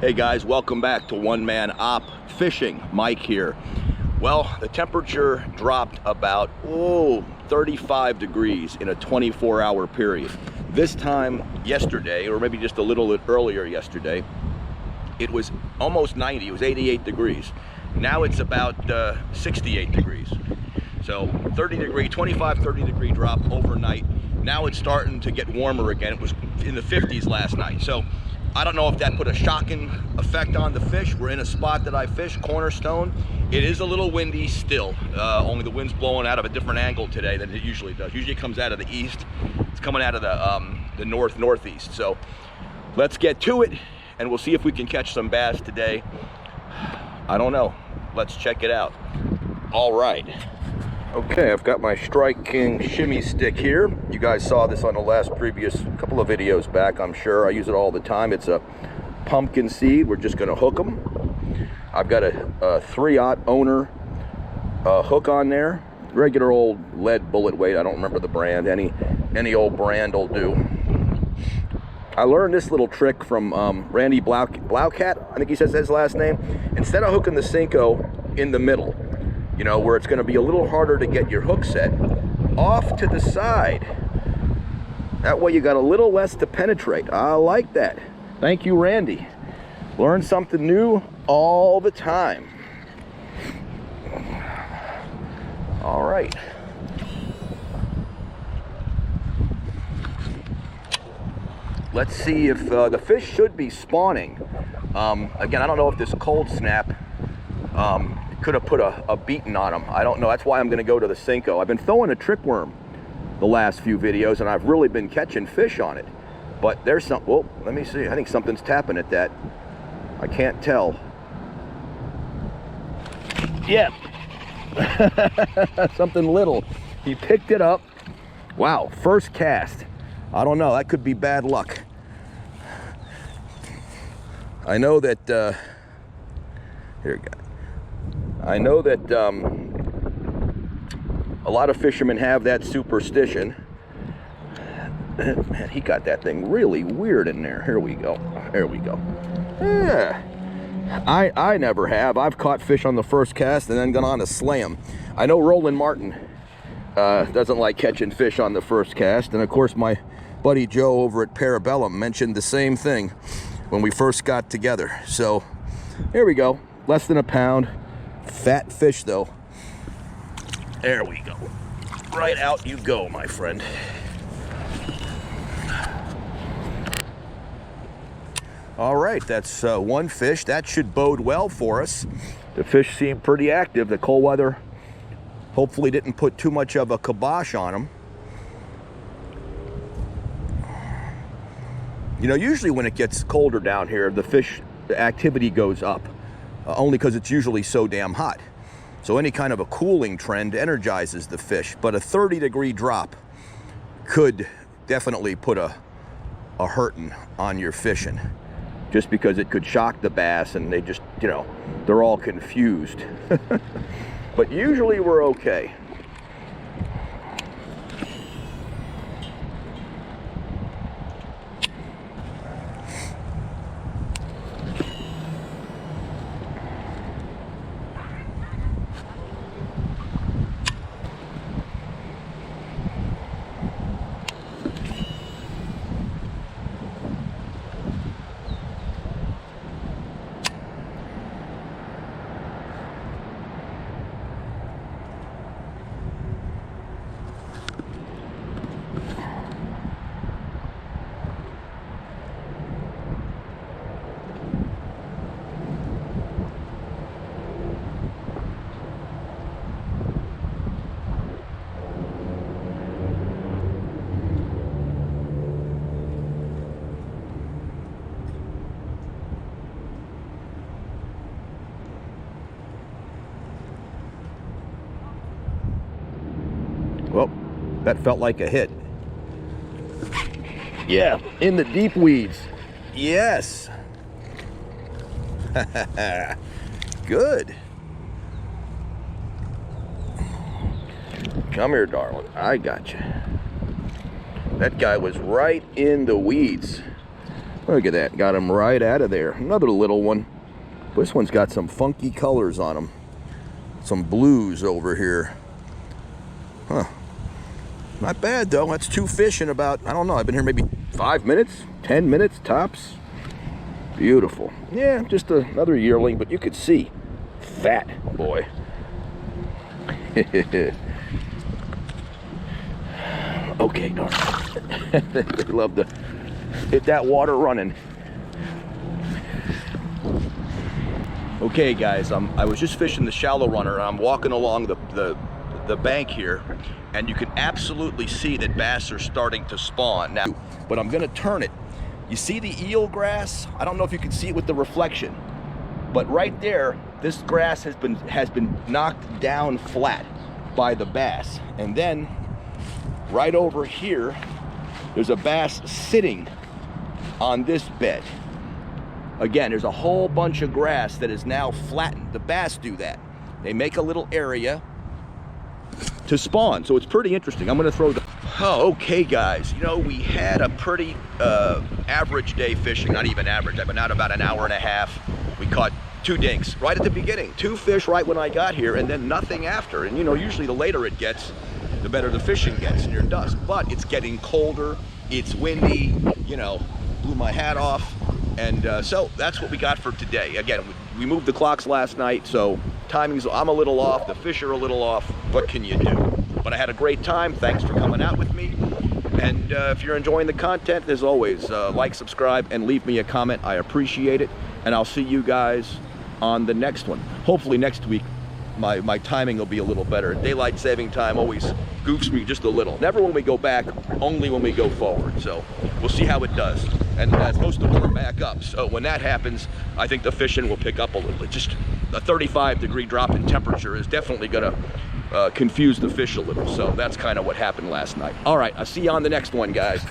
Hey guys, welcome back to One Man Op Fishing. Mike here. Well, the temperature dropped about 35 degrees in a 24-hour period. This time yesterday, or maybe just a little bit earlier yesterday, it was almost 90. It was 88 degrees. Now it's about 68 degrees. So 30 degree drop overnight. Now it's starting to get warmer again. It was in the 50s last night. So I don't know if that put a shocking effect on the fish. We're in a spot that I fish, Cornerstone. It is a little windy still, only the wind's blowing out of a different angle today than it usually does. Usually it comes out of the east. It's coming out of the northeast. So let's get to it, and we'll see if we can catch some bass today. I don't know. Let's check it out. All right. Okay, I've got my Strike King shimmy stick here. You guys saw this on the previous couple of videos back, I'm sure. I use it all the time. It's a pumpkin seed. We're just gonna hook them. I've got a 3/0 owner hook on there. Regular old lead bullet weight. I don't remember the brand. Any old brand will do. I learned this little trick from Randy Blaukat, I think he says his last name. Instead of hooking the Cinco in the middle, you know, where it's going to be a little harder to get your hook set, off to the side. That way you got a little less to penetrate. I like that. Thank you, Randy. Learn something new all the time. All right. Let's see if the fish should be spawning. Again, I don't know if this cold snap could have put a beating on them. I don't know. That's why I'm going to go to the Cinco. I've been throwing a trick worm the last few videos, and I've really been catching fish on it. But there's some. Well, let me see. I think something's tapping at that. I can't tell. Yeah. Something little. He picked it up. Wow. First cast. I don't know. That could be bad luck. I know that. Here we go. I know that a lot of fishermen have that superstition. Man, he got that thing really weird in there. Here we go. There we go. Yeah. I never have. I've caught fish on the first cast and then gone on to slay them. I know Roland Martin doesn't like catching fish on the first cast. And of course, my buddy Joe over at Parabellum mentioned the same thing when we first got together. So here we go. Less than a pound. Fat fish though. There we go. Right out you go, my friend. All right, that's one fish. That should bode well for us. The fish seem pretty active. The cold weather hopefully didn't put too much of a kibosh on them. You know, usually when it gets colder down here, the activity goes up. Only because it's usually so damn hot. So any kind of a cooling trend energizes the fish, but a 30-degree drop could definitely put a hurting on your fishing, just because it could shock the bass and they just, you know, they're all confused. But usually we're okay. Well, that felt like a hit. Yeah, in the deep weeds. Yes. Good. Come here, darling. I got you. That guy was right in the weeds. Look at that, got him right out of there. Another little one. This one's got some funky colors on them. Some blues over here. Huh. Not bad though. That's 2 fish in about, I don't know, I've been here maybe 5 minutes, 10 minutes tops. Beautiful. Yeah, just another yearling, but you could see. Fat boy. Okay, darn. They love to hit that water running. Okay guys, I was just fishing the shallow runner and I'm walking along the bank here, and you can absolutely see that bass are starting to spawn now, but I'm gonna turn it. You see the eel grass? I don't know if you can see it with the reflection, but right there, this grass has been knocked down flat by the bass. And then right over here, there's a bass sitting on this bed. Again, there's a whole bunch of grass that is now flattened. The bass do that. They make a little area to spawn, so it's pretty interesting. I'm gonna throw the... Oh, okay guys, you know, we had a pretty average day fishing. Not even average, I've been out about an hour and a half. We caught 2 dinks right at the beginning, 2 fish right when I got here, and then nothing after. And you know, usually the later it gets, the better the fishing gets near dusk. But it's getting colder, it's windy, you know, blew my hat off. And so that's what we got for today. Again, we moved the clocks last night, so timing's, I'm a little off, the fish are a little off. What can you do? But I had a great time. Thanks for coming out with me. And if you're enjoying the content, as always, like, subscribe, and leave me a comment. I appreciate it. And I'll see you guys on the next one. Hopefully next week, my timing will be a little better. Daylight saving time always goofs me just a little. Never when we go back, only when we go forward. So we'll see how it does. And it's supposed to warm back up. So when that happens, I think the fishing will pick up a little. Just a 35-degree drop in temperature is definitely gonna confuse the fish a little. So that's kind of what happened last night. All right, I'll see you on the next one, guys.